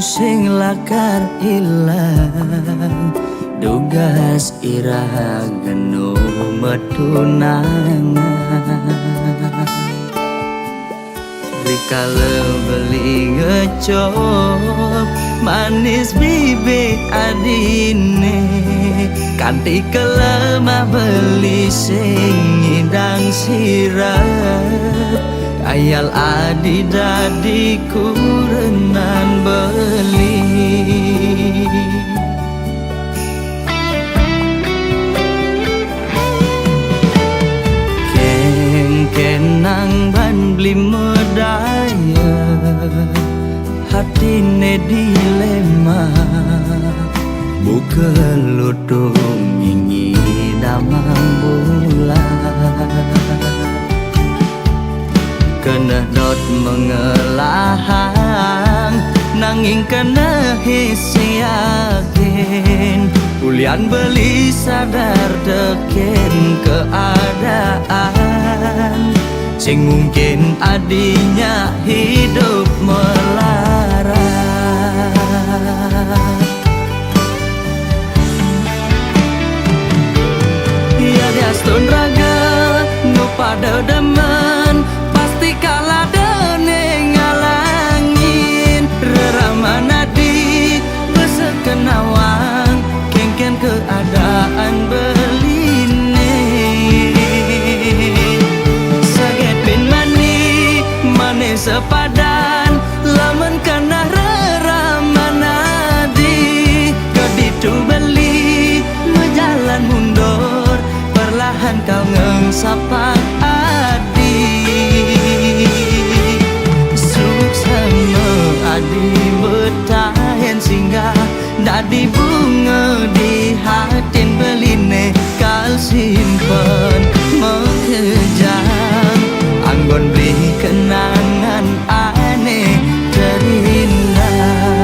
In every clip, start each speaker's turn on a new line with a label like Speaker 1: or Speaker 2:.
Speaker 1: sing lakar ilang dugas ira genu metunangan rikala beli ngecop manis bibit adine kanti kelemah beli sing ngidang sirah ayal adi dadi kurenan beli kenang ban beli medaya hatine dilema buka lutung ingi damang bulan kena dot mengelahang nanging kena hisi yakin ulian beli sadar teken keadaan sing mungkin adinya hidup melarat ya diastun raga nu pada demen pasti kalah dene ngalangin reramana di besekenawang kengken keadaan beline saget bin mani mane sepadan lamun kana reramana di keditu beli mejalan mundur perlahan kau ngengsapang adi suksama adi bertahan singgah dadi bunga di hatin beline kal simpen mengejam anggon beli kenangan aneh terindah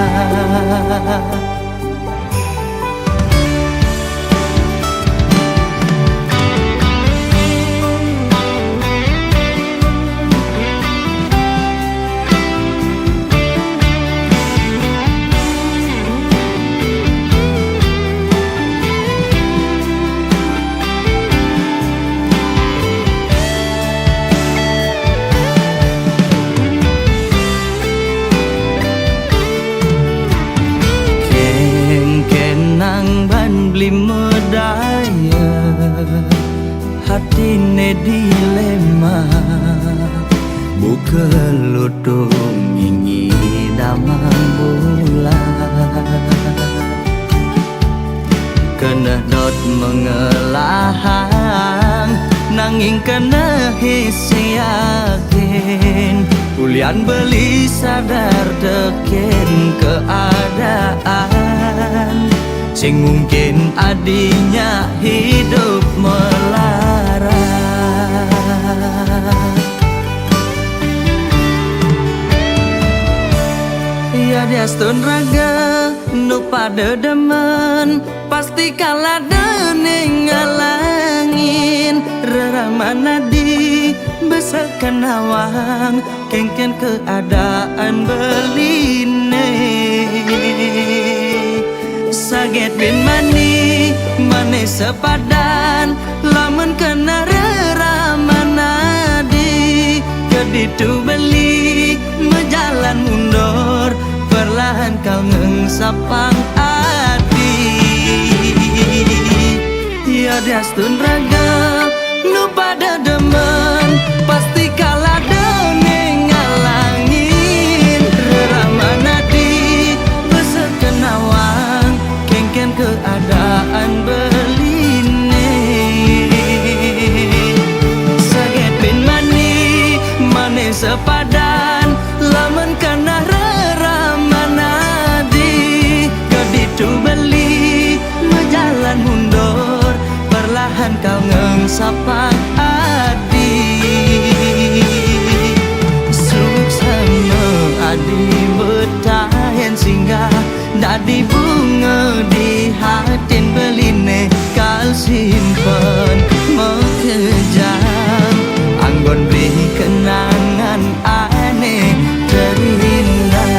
Speaker 1: beli medaya hatine dilema buka lutung ingi damang bulan kena dot mengelahang nanging kena hisi yakin ulian beli sadar teken keadaan sing mungkin adinya hidup melarat ya diastun raga nu pada demen pasti kalah dene ngalangin reramana di besakan awang kengken keadaan beline saget bin mani mane sepadan lamun kena reramana di keditu beli mejalan mundur perlahan kau ngengsapang adi ya diastun raga nu pada demen pasti kalah dene ngalangin reramana di besekenawang kengken keadaan beline saget bin mani mane sepadan lamun kana reramana di keditu beli mejalan mundur perlahan kau ngengsapang adi suksama adi bertahan singgah dadi bunga di hatin beline kal simpen mengejam anggon beli kenangan aneh terindah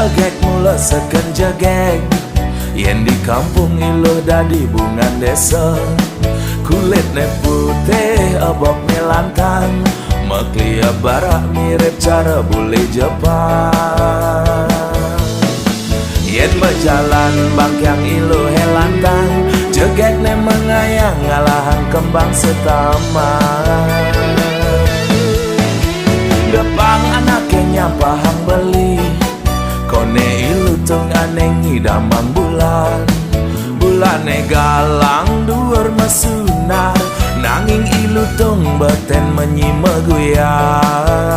Speaker 2: jagek mula seken jagek yen di kampung iluh dadi bungan desa kulitnya putih abok melantang maklia barak mirip cara bule Jepang yen berjalan bangkyang iluh helantang jagek ne mengayang ngalahan kembang setaman depang anaknya pahang beli kone ilu tung aneng hidamang bulan bulane galang duur mesunar nanging ilu tung beten menyima guyang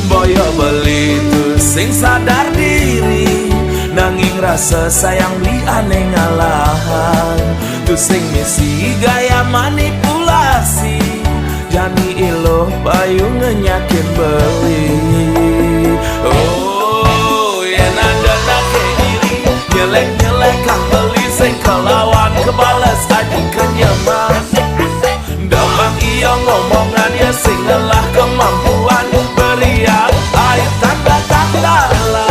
Speaker 2: boyo beli tu sing sadar diri nanging rasa sayang beli aneh ngalahan tu sing misi gaya manipulasi jani iluh bayu ngenyakin beli oh yen ada nake iri nyelek-nyelek kang beli sing kelawan kebales aji kenyaman damang iya ngomongan ya sing lelah kemampuan beriak air tanda-tanda dalam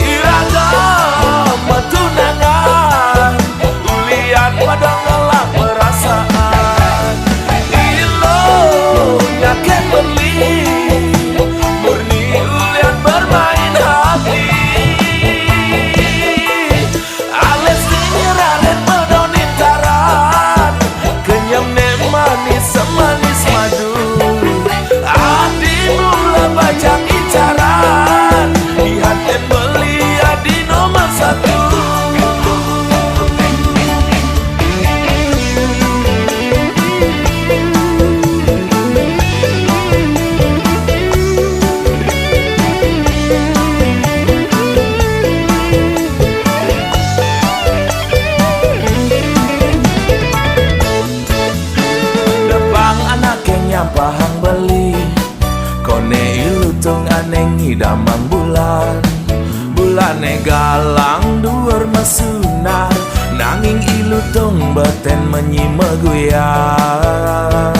Speaker 2: iragam metunangan ulian padang ngelak perasaan ilo nyaken beli murni ulian bermain hati ales dinyeraret medonin taran kenyam ne manis semanis madu adi mula bajang icaran dihaten beli adi nomor satu pahang beli kone ilu tung aneng hidamang bulan bulane galang duur mesunar nanging ilu tung beten menyima guyang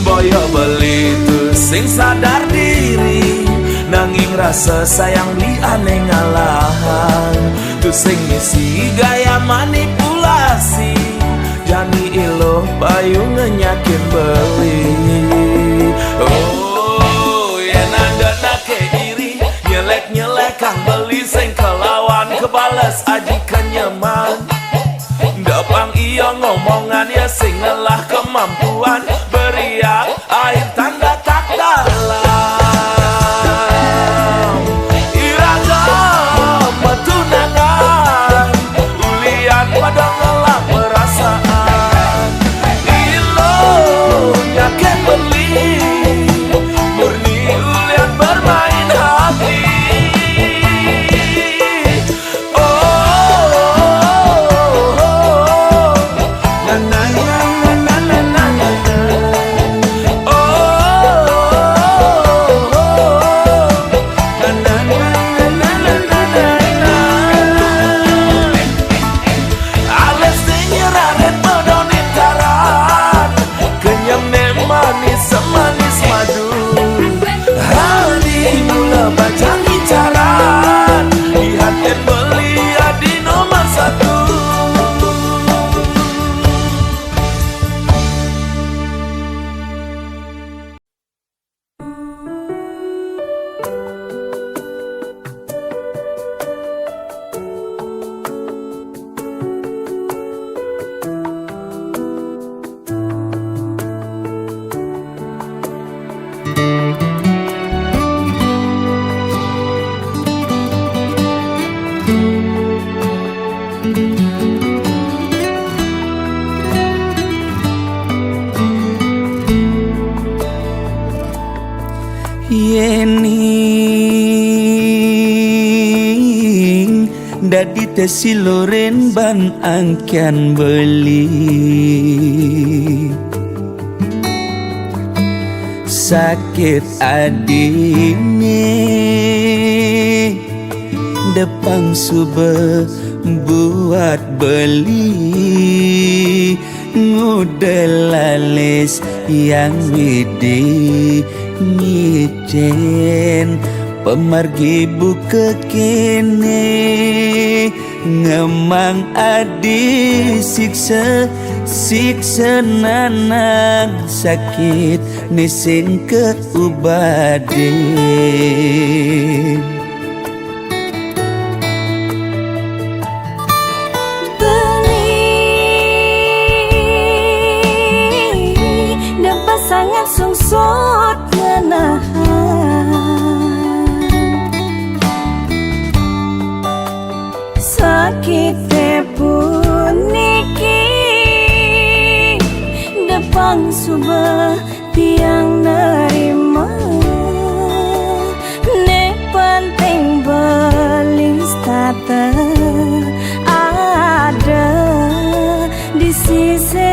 Speaker 2: boyo beli tu sing sadar diri nanging rasa sayang li aneh ngalahan tu sing misi gaya manipulasi jani iluh bayu ngenyakin beli oh yen ada nake iri nyelek-nyelek kang beli sing kelawan kebales aji kenyaman dapang iya ngomongan ya sing lelah kemampuan beriak air tanda tak dalam iragam metunangan ulian padang ngelak perasaan nyaken beli murni ulian bermain hati oh na na na na na na na oh na na na na na na na ales dinyeraret medonin taran kenyam ne manis semanis madu hadi mula bajang icaran dihaten beli adi nomor satu
Speaker 1: yening dadi tesi loren ban angkian beli sakit adine depang sube buat beli ngudelalis yang widi micen pemargi buka kene ngemang adi siksa nanang sakit nising keubaden
Speaker 3: sangat sungsut ngenahan sakit pun niki depang subah tiang nerima ne penting belis tata ada di sisi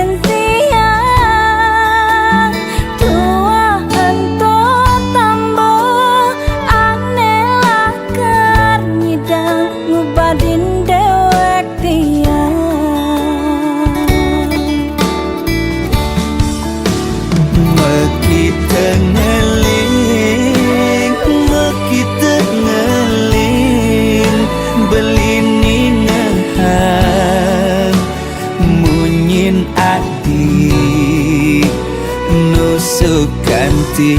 Speaker 3: ganti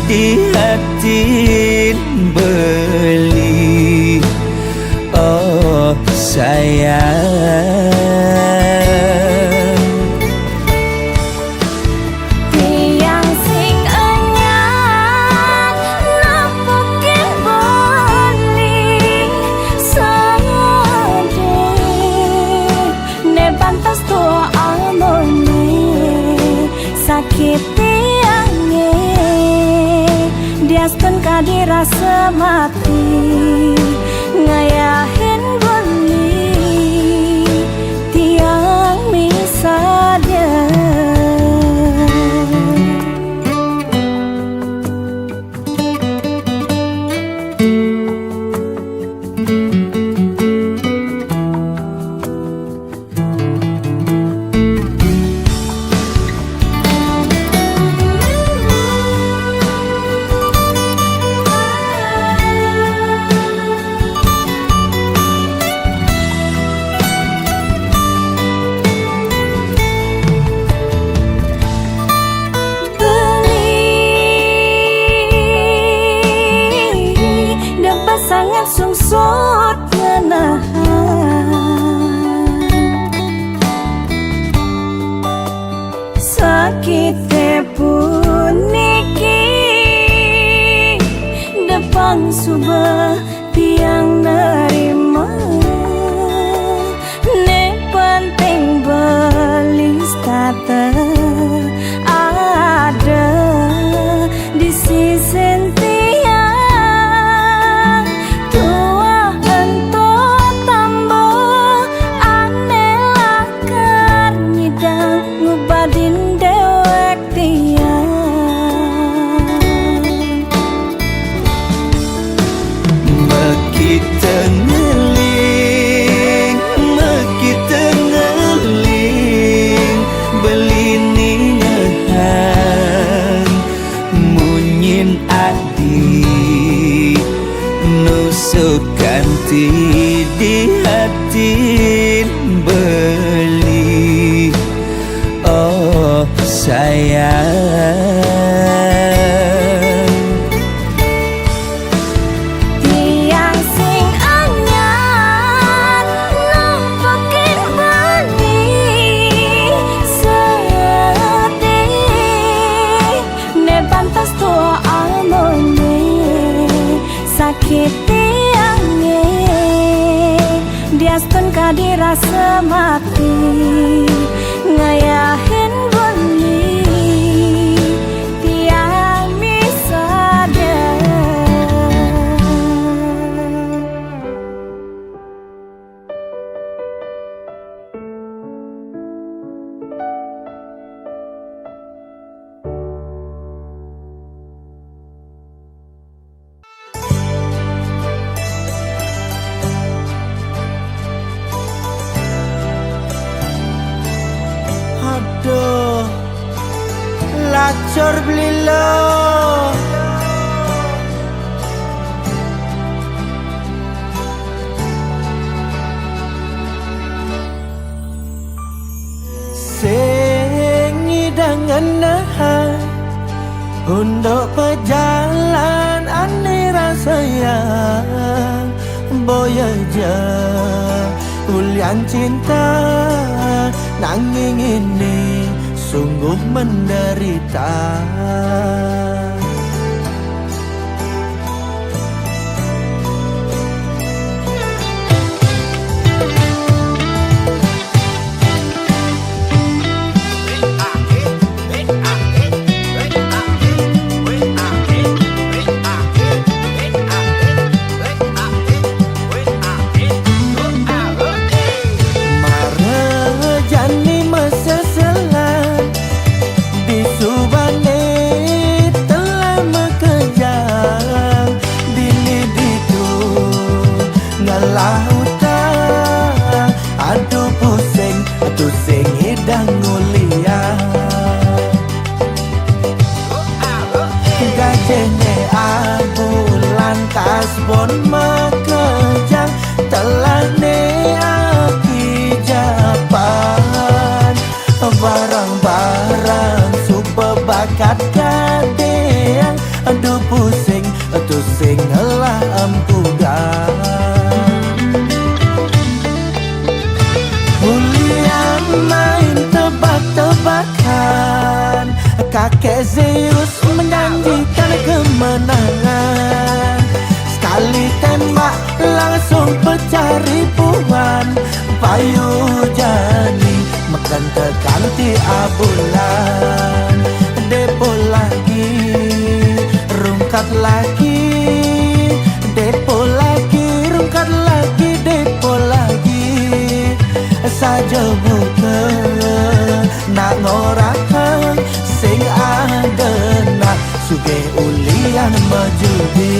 Speaker 3: di hati beli oh sayang tiang sing anyar napukin beli sade ne bantas tua amone sakit diaskan kadirasa mati ngayahin beli tiang misalnya sangat sungsut ngenahan sakit pun niki depang subah tiang nerima ne penting belis tata ada di sisi ganti di hati beli oh sayang tiang sing anyar nampakin beli sedih ne pantas tua amone sakit diaskan kadirasa mati ngayahin beli tiang misalnya
Speaker 1: lacur belilo Untuk pejalan ane sayang boya je ulian cinta nanging ini sungguh menderita. Lautan, aduh pusing, aduh sing hidang ngulia. Gajene abulan kasbon makejang, telah ne aki japan. Barang-barang super bakat kadeang, aduh pusing, aduh sing helah ampugan. Main tebak-tebakan, kakek Zeus menjanjikan kemenangan. Sekali tembak langsung pecah ribuan. Payu jani makan tekan ti abulan. Depo lagi, rungkat lagi. Depo lagi, rungkat lagi. Depo lagi saja buka nak ngorakan sing ada nak suge ulian majudi.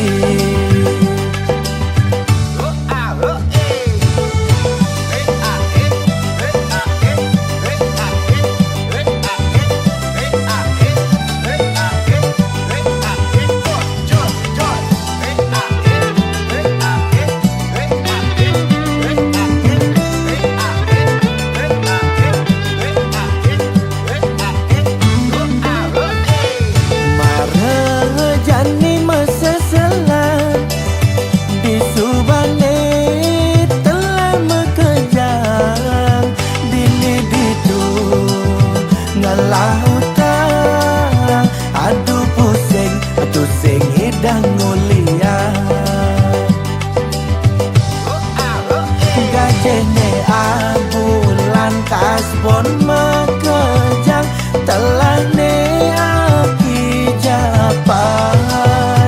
Speaker 1: Lautan, aduh pusing, aduh sing hidang ngulia. Gajene abulan kasbon makejang, telah ne aki japan.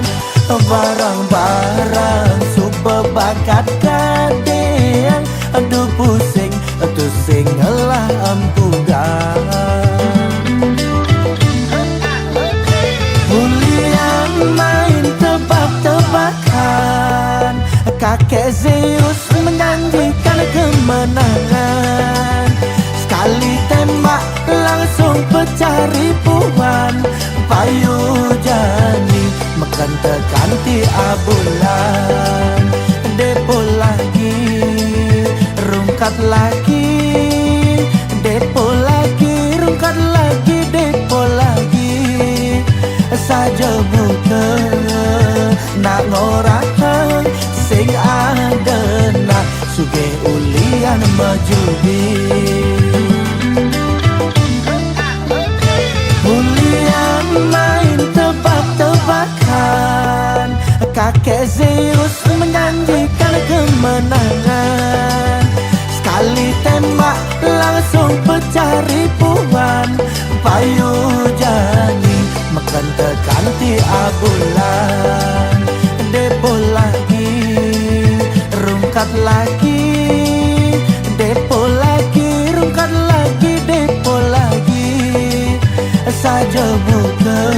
Speaker 1: Barang-barang super bakat kadeang, aduh pusing, aduh sing helah ampugan. Main tebak-tebakan, kakek Zeus menjanjikan kemenangan. Sekali tembak langsung pecah ribuan. Payu jani makan tekan ti abulan. Depo lagi, rungkat lagi. Depo lagi, rungkat lagi. Depo lagi saja buka nak ngorakan sing ada nak suge ulian majudi. Ulian main tebak-tebakan, kakek Zeus menjanjikan kemenangan. Sekali tembak langsung pecah ribuan. Payu jani makan tekan ti abulan. Depo lagi, rungkat lagi. Depo lagi, rungkat lagi. Depo lagi saja buka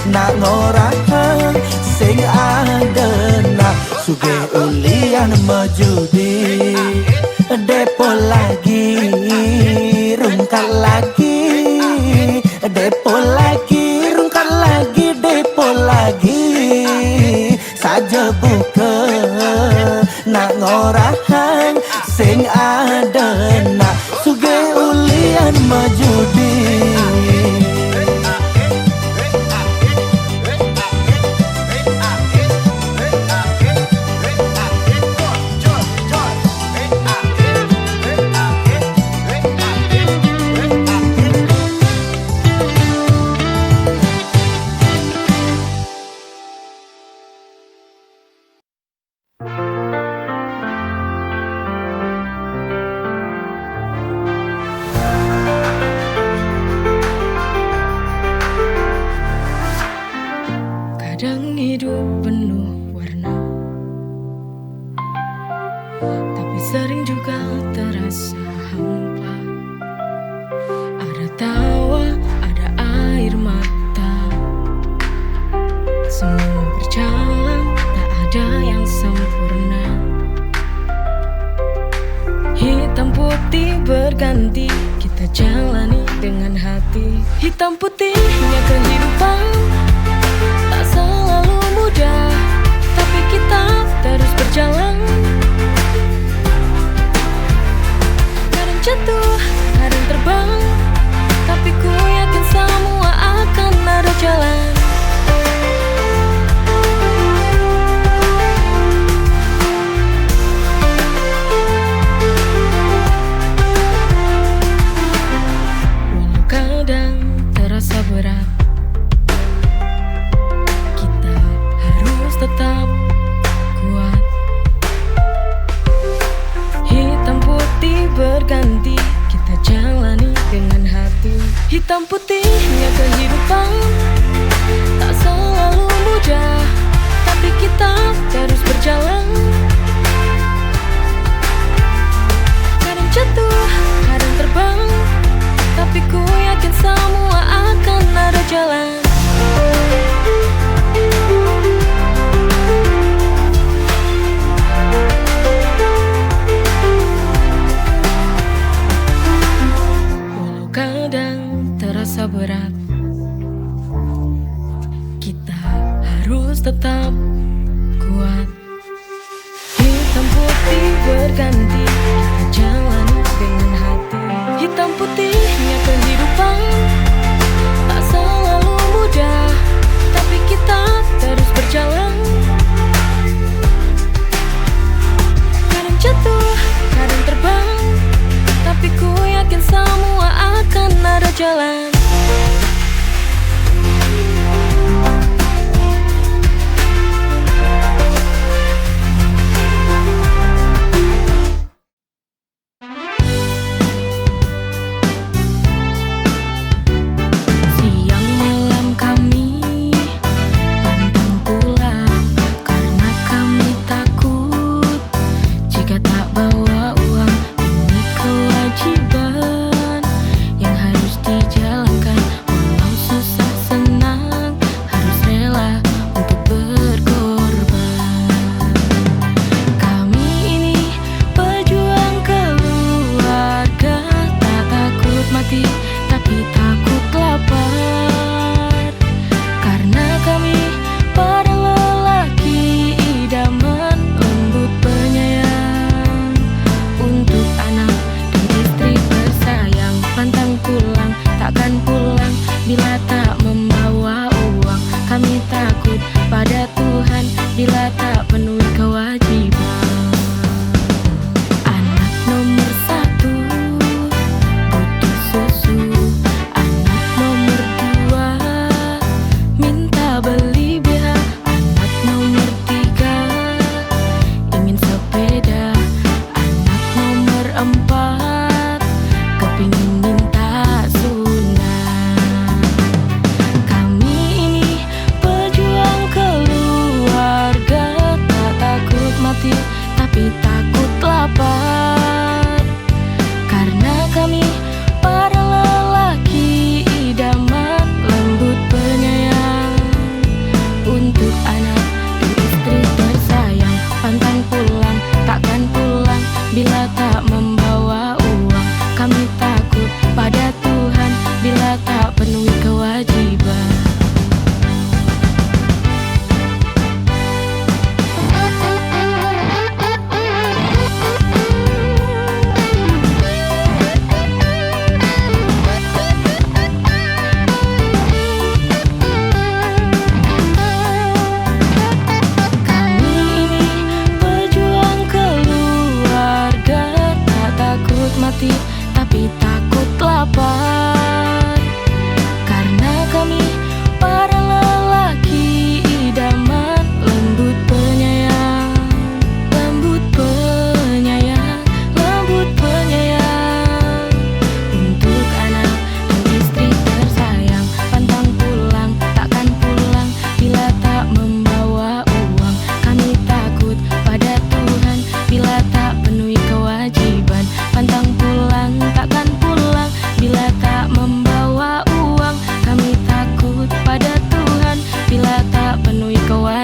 Speaker 1: nak ngorakan sing ada nak suge ulian majudi. Depo lagi, rungkat lagi. Depo lagi, rungkat lagi. Depo lagi saja buka nak ngorakan sing ada nak suge ulian majudi.
Speaker 3: Kadang hidup penuh warna, tapi sering juga terasa hampa. Ada tawa, ada air mata, semua berjalan, tak ada yang sempurna. Hitam putih berganti, kita jalani dengan hati. Hitam putihnya kehidupan tak selalu mudah, tapi kita terus berjalan. Kadang jatuh, kadang terbang, tapi ku yakin semua akan ada jalan. Walau kadang terasa berat, kita harus tetap kuat. Hitam putih berganti, kita jalani dengan hati. Hitam putihnya kehidupan tak selalu mudah, tapi kita terus berjalan. Kadang jatuh, kadang terbang, tapi ku yakin semua akan ada jalan. Walau kadang terasa berat, kita harus tetap kuat. Hitam putih berganti, kita jalani dengan hati. Hitam putihnya kehidupan tak selalu mudah, tapi kita terus berjalan. Kadang jatuh, kadang terbang, tapi ku yakin semua akan ada jalan.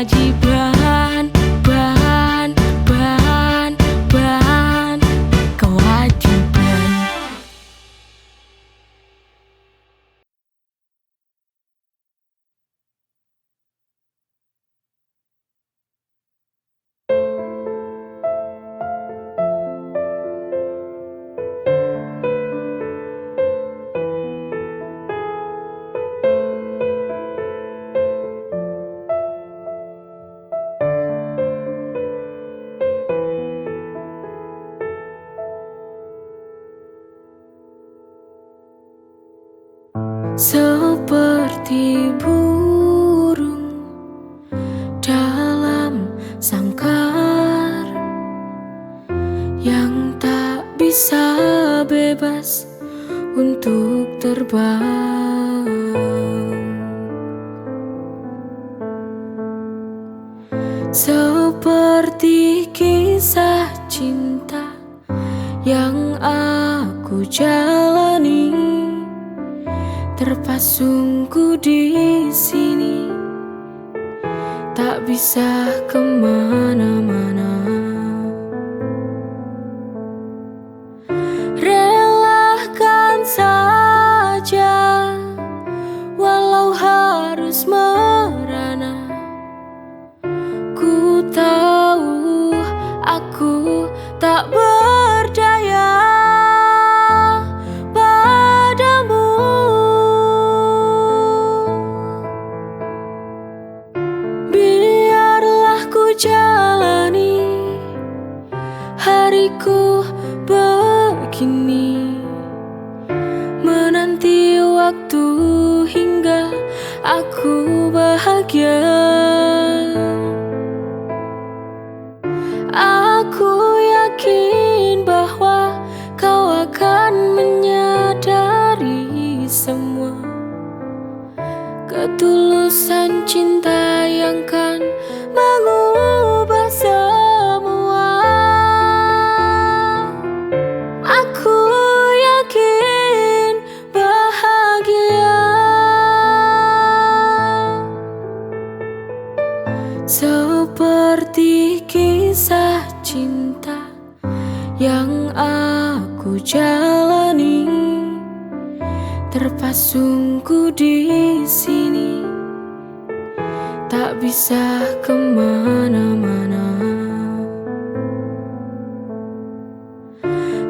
Speaker 3: kewajiban, kewajiban. Seperti burung dalam sangkar yang tak bisa bebas untuk terbang. Seperti kisah cinta yang aku jalani, terpasungku di sini, tak bisa kemana-mana. Relakan saja, walau harus merana. Ku tahu aku tak berdaya padamu. Biarlah ku jalani hariku begini, menanti waktu hingga aku bahagia. Aku yakin bahwa kau akan menyadari semua ketulusan cinta yang kan mengubah semua. Aku yakin bahagia. Seperti kisah cinta yang aku jalani, terpasungku di sini, tak bisa kemana-mana.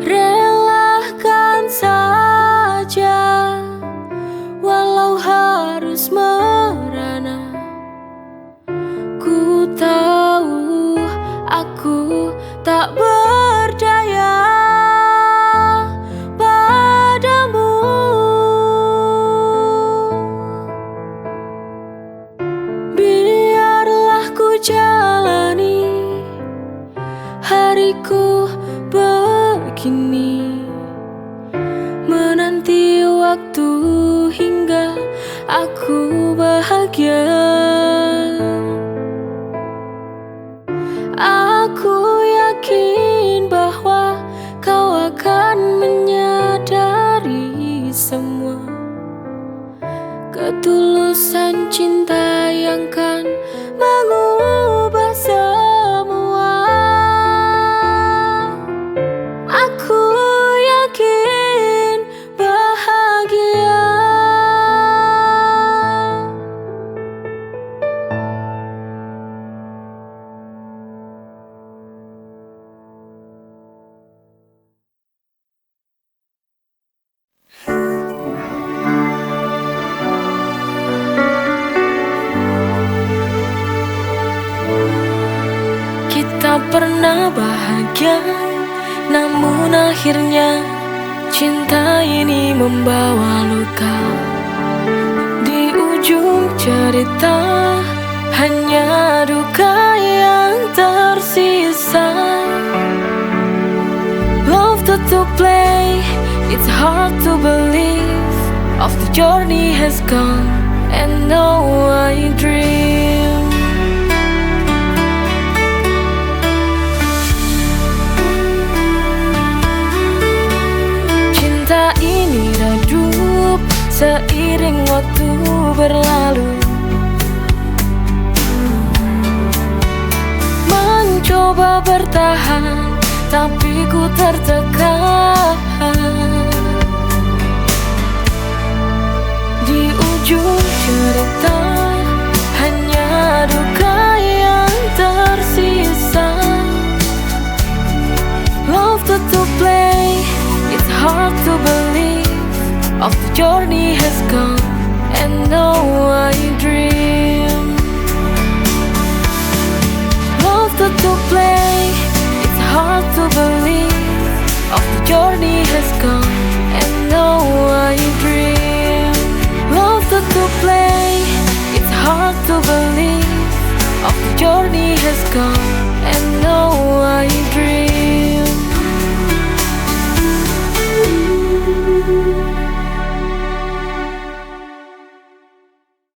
Speaker 3: Relakan saja, walau harus merana. Ku tahu aku tak berdaya padamu. Biarlah ku jalani hariku begini, menanti waktu hingga aku bahagia. Aku yakin bahwa kau akan menyadari semua ketulusan cinta yang kan mengubah semua. Aku yakin bahagia. Kita pernah bahagia, namun akhirnya cinta ini membawa luka. Di ujung cerita hanya duka yang tersisa. Love to play, it's hard to believe. Of the journey has gone, and now I dream. Cinta ini redup seiring waktu berlalu. coba bertahan, tapi ku tertekan. Di ujung cerita hanya duka yang tersisa. Love to play, it's hard to believe. Of the journey has come, and now I dream. Love to play, it's hard to believe. Of the journey has come, and now I dream. Love to play, it's hard to believe. Of the journey has come, and now I